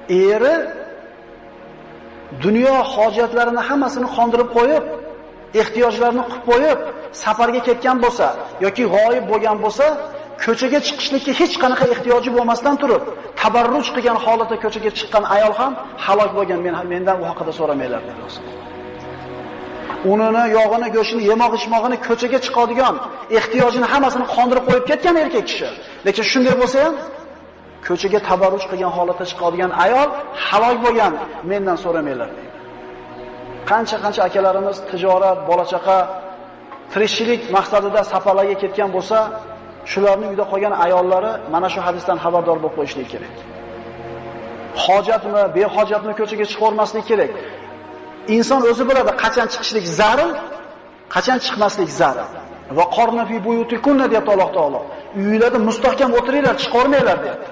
eri dunyo hojatlarini hammasini qondirib qo'yib, ehtiyojlarini qilib qo'yib, safarga ketgan bo'lsa yoki g'oyib bo'lgan bo'lsa, ko'chaga chiqishlikka hech qanaqa ehtiyoji bo'lmasdan turib, tabarruj qilgan holatda ko'chaga chiqqan ayol ham halok bo'lgan. Mendan u haqida so'ramanglar dedi Rasululloh. Unini, yog'ini, go'shtini, yemoq-ichmog'ini ko'chaga chiqadigan, ehtiyojini hammasini qondirib qo'yib ketgan erkak kishi. Lekin shunday bo'lsa ham ko'chaga tabarruj qilgan holatda chiqadigan ayol halok bo'lgan. Mendan so'ramanglar dedi. Qancha akalarimiz tijorat, bola-chaqa, tirikchilik maqsadida safarlarga ketgan bo'lsa, shularning uyda qolgan ayollari mana shu hadisdan xabardor bo'lib qo'yishlik kerak. Hojatmi, behojatmi ko'chaga chiqarmaslik kerak. Inson o'zi biladi qachon chiqishlik zarur, qachon chiqmaslik zarur. Va qorna fi buyutikunna deyapti Alloh taolo. Uylarda mustahkam o'tiringlar, chiqarmanglar deyapti.